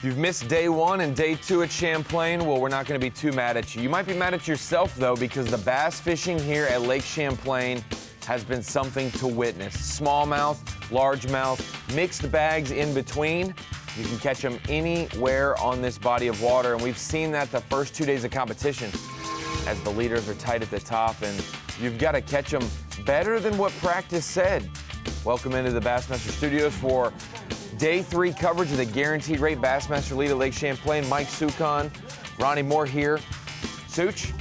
If you've missed day 1 and day 2 at Champlain, well, we're not going to be too mad at you. You might be mad at yourself, though, because the bass fishing here at Lake Champlain has been something to witness. Smallmouth, largemouth, mixed bags in between. You can catch them anywhere on this body of water, and we've seen that the first 2 days of competition as the leaders are tight at the top, and you've got to catch them better than what practice said. Welcome into the Bassmaster Studios for day 3 coverage of the Guaranteed Rate Bassmaster Lead at Lake Champlain. Mike Sucon, Ronnie Moore here. Such,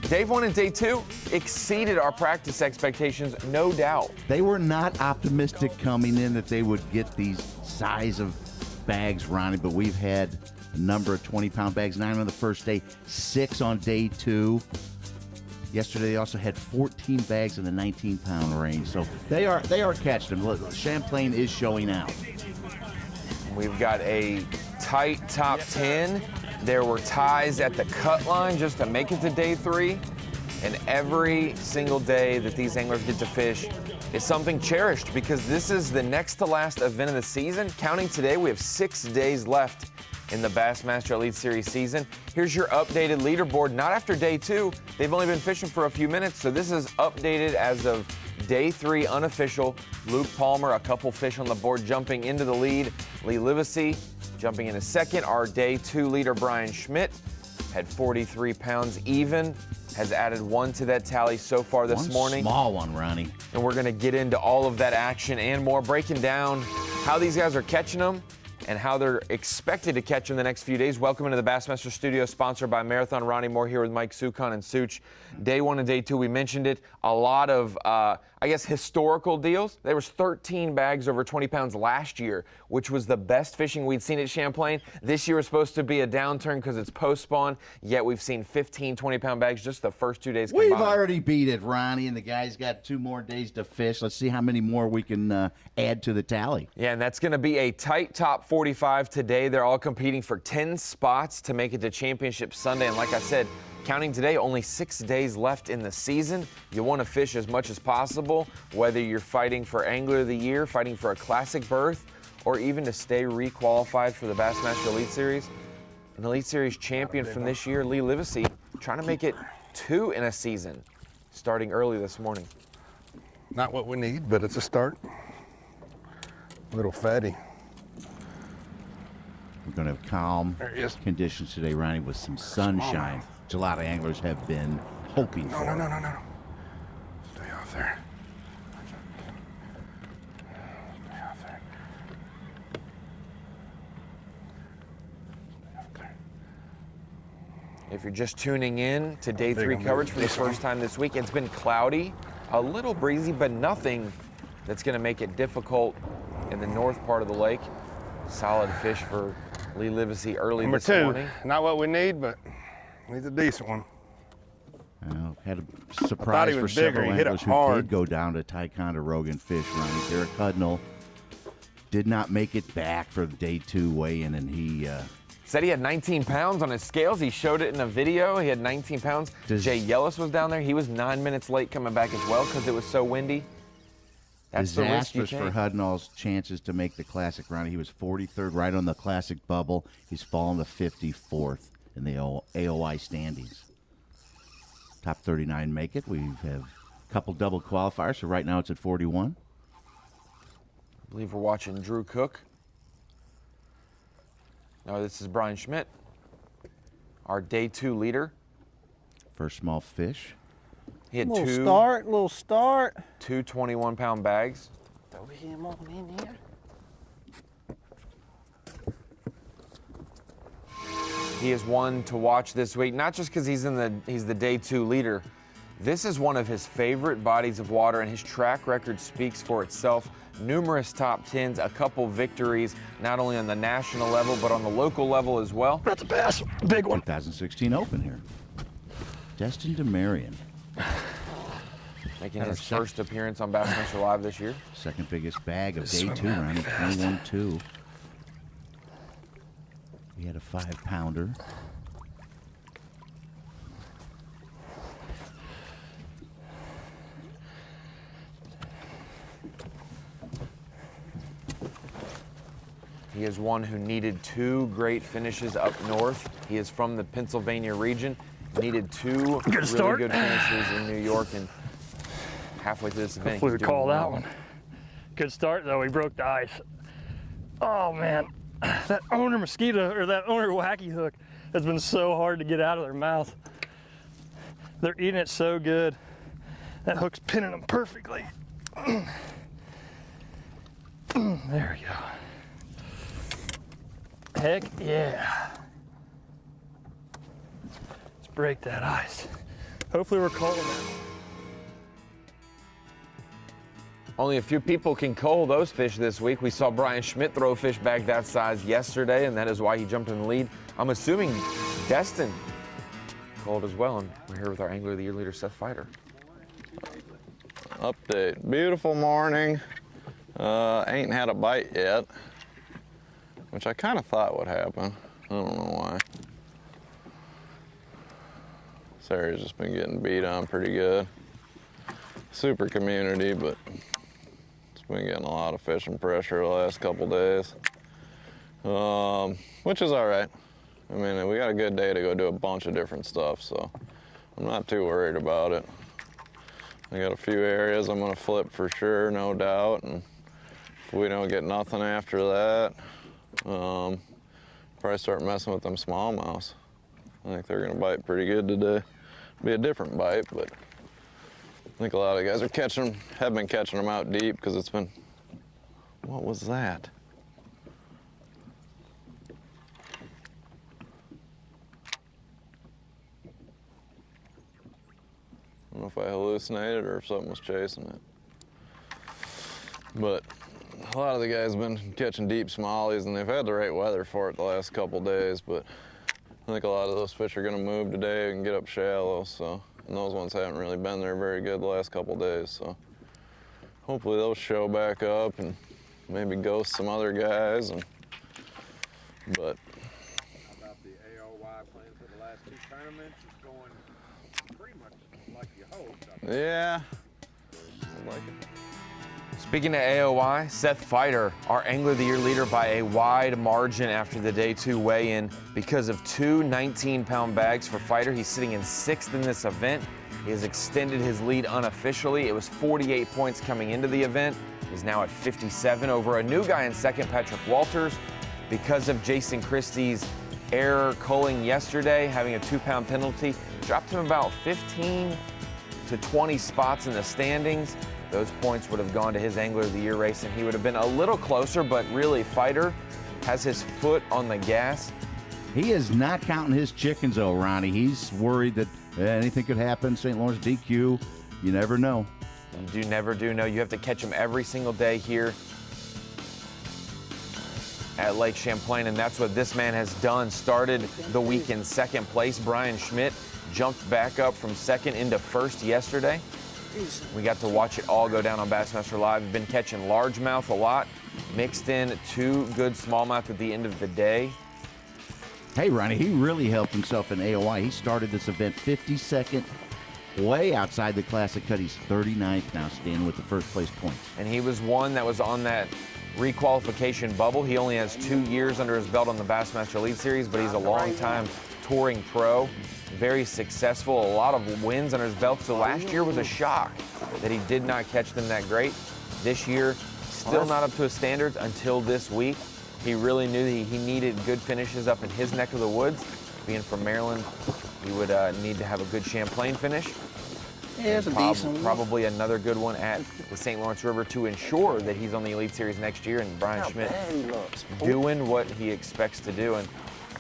day 1 and day 2 exceeded our practice expectations, no doubt. They were not optimistic coming in that they would get these size of bags, Ronnie, but we've had a number of 20-pound bags, 9 on the first day, 6 on day 2. Yesterday, they also had 14 bags in the 19-pound range. So they are catching them. Look, Champlain is showing out. We've got a tight top 10. There were ties at the cut line just to make it to day 3. And every single day that these anglers get to fish is something cherished, because this is the next to last event of the season. Counting today, we have 6 days left in the Bassmaster Elite Series season. Here's your updated leaderboard. Not after day 2. They've only been fishing for a few minutes, so this is updated as of day 3, unofficial. Luke Palmer, a couple fish on the board, jumping into the lead. Lee Livesey jumping in a second. Our day 2 leader, Brian Schmidt, had 43 pounds even, has added 1 to that tally so far this morning. Small one, Ronnie. And we're gonna get into all of that action and more, breaking down how these guys are catching them and how they're expected to catch in the next few days. Welcome into the Bassmaster Studio, sponsored by Marathon. Ronnie Moore here with Mike Sucon and Such. Day 1 and day 2, we mentioned it. A lot of, I guess, historical deals. There was 13 bags over 20 pounds last year, which was the best fishing we'd seen at Champlain. This year was supposed to be a downturn because it's post-spawn, yet we've seen 15 20-pound bags just the first 2 days combined. We've already beat it, Ronnie, and the guys got 2 more days to fish. Let's see how many more we can add to the tally. Yeah, and that's going to be a tight top 45 today. They're all competing for 10 spots to make it to Championship Sunday. And like I said, counting today, only 6 days left in the season. You want to fish as much as possible, whether you're fighting for Angler of the Year, fighting for a classic berth, or even to stay re-qualified for the Bassmaster Elite Series. An Elite Series champion from this year, Lee Livesey, trying to make it 2 in a season, starting early this morning. Not what we need, but it's a start. Little fatty. We're going to have calm conditions today, Ronnie, with some sunshine, which a lot of anglers have been hoping for. No. Stay off there. Stay off there. Stay off there. If you're just tuning in to day 3 coverage for the first time this week, it's been cloudy, a little breezy, but nothing that's going to make it difficult in the north part of the lake. Solid fish for Lee Livesey early Number this 2, morning. not what we need, but needs a decent one. Well, had a surprise for several anglers who did go down to Ticonderoga and fish, Ronnie. Derek Hudnall did not make it back for the day 2 weigh-in, and he said he had 19 pounds on his scales. He showed it in a video. He had 19 pounds. Jay Yellis was down there. He was 9 minutes late coming back as well because it was so windy. That's disastrous for Hudnall's chances to make the Classic, Ronnie. He was 43rd, right on the Classic bubble. He's fallen to 54th in the AOI standings. Top 39 make it. We have a couple double qualifiers, so right now it's at 41. I believe we're watching Drew Cook. No, this is Brian Schmidt, our day 2 leader. First small fish. He had little start. 2 21-pound bags. Throw him on in here. He is one to watch this week, not just because he's the day 2 leader. This is one of his favorite bodies of water, and his track record speaks for itself. Numerous top 10s, a couple victories, not only on the national level, but on the local level as well. That's a bass, big one. 2016 Open here. Destin DeMarion. Making his first appearance on Bassmaster Live this year. Second biggest bag of day 2, Ronnie, 21-2. He had a 5-pounder. He is one who needed 2 great finishes up north. He is from the Pennsylvania region. Needed 2 really good finishes in New York, and halfway through this event, Hopefully we he's doing call well. that one. Good start though, we broke the ice. Oh man, that owner mosquito, or that owner wacky hook has been so hard to get out of their mouth. They're eating it so good. That hook's pinning them perfectly. There we go. Heck yeah. Let's break that ice. Hopefully we're calling that. Only a few people can cull those fish this week. We saw Brian Schmidt throw a fish bag that size yesterday, and that is why he jumped in the lead. I'm assuming Destin culled as well, and we're here with our Angler of the Year leader, Seth Fider. Update. Beautiful morning. Ain't had a bite yet, which I kind of thought would happen. I don't know why. This area's just been getting beat on pretty good. Super community, but it's been getting a lot of fishing pressure the last couple days, which is all right. I mean, we got a good day to go do a bunch of different stuff, so I'm not too worried about it. I got a few areas I'm gonna flip for sure, no doubt, and if we don't get nothing after that, probably start messing with them smallmouths. I think they're gonna bite pretty good today. Be a different bite, but I think a lot of guys are have been catching them out deep because it's been, what was that? I don't know if I hallucinated or if something was chasing it. But a lot of the guys have been catching deep smallies, and they've had the right weather for it the last couple days, but I think a lot of those fish are gonna move today and get up shallow, so, and those ones haven't really been there very good the last couple days, so hopefully they'll show back up and maybe ghost some other guys, but. How about the AOY plan for the last 2 tournaments? It's going pretty much like you hoped. Yeah, I like it. Speaking of AOY, Seth Fider, our Angler of the Year leader by a wide margin after the day 2 weigh-in. Because of 2 19-pound bags for Fider, he's sitting in 6th in this event. He has extended his lead unofficially. It was 48 points coming into the event. He's now at 57 over a new guy in 2nd, Patrick Walters. Because of Jason Christie's error culling yesterday, having a 2-pound penalty, dropped him about 15 to 20 spots in the standings. Those points would have gone to his Angler of the Year race, and he would have been a little closer, but really, Fider has his foot on the gas. He is not counting his chickens, though, Ronnie. He's worried that anything could happen. St. Lawrence DQ, you never know. You never do know. You have to catch him every single day here at Lake Champlain, and that's what this man has done. Started the week in 2nd place. Brian Schmidt jumped back up from 2nd into 1st yesterday. We got to watch it all go down on Bassmaster Live. We've been catching largemouth a lot, mixed in 2 good smallmouth at the end of the day. Hey, Ronnie, he really helped himself in AOI. He started this event 52nd, way outside the Classic cut. He's 39th now, standing with the 1st place points. And he was one that was on that requalification bubble. He only has 2 years under his belt on the Bassmaster Elite Series, but he's a long-time touring pro. Very successful, a lot of wins under his belt. So last year was a shock that he did not catch them that great. This year, still not up to his standards until this week. He really knew that he needed good finishes up in his neck of the woods. Being from Maryland, he would need to have a good Champlain finish. Yeah, it's a decent one. Probably another good one at the St. Lawrence River to ensure that he's on the Elite Series next year, and Brian Schmidt doing what he expects to do. And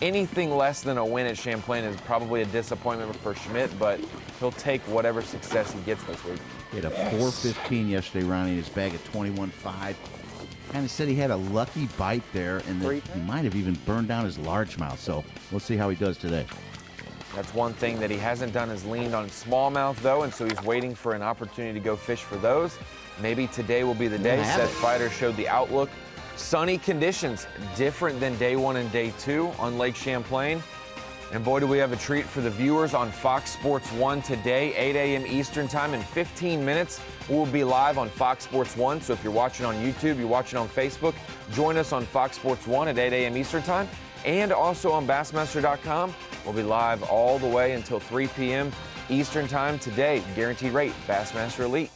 anything less than a win at Champlain is probably a disappointment for Schmidt, but he'll take whatever success he gets this week. He had a 4.15 yesterday, Ronnie, in his bag at 21.5. Kind of said he had a lucky bite there, and that he might have even burned down his largemouth. So we'll see how he does today. That's one thing that he hasn't done is leaned on smallmouth, though, and so he's waiting for an opportunity to go fish for those. Maybe today will be the day. Seth Fider showed the outlook. Sunny conditions, different than day 1 and day 2 on Lake Champlain. And boy, do we have a treat for the viewers on Fox Sports 1 today, 8 a.m. Eastern Time. In 15 minutes, we'll be live on Fox Sports 1. So if you're watching on YouTube, you're watching on Facebook, join us on Fox Sports 1 at 8 a.m. Eastern Time. And also on Bassmaster.com. We'll be live all the way until 3 p.m. Eastern Time today. Guaranteed rate, Bassmaster Elite.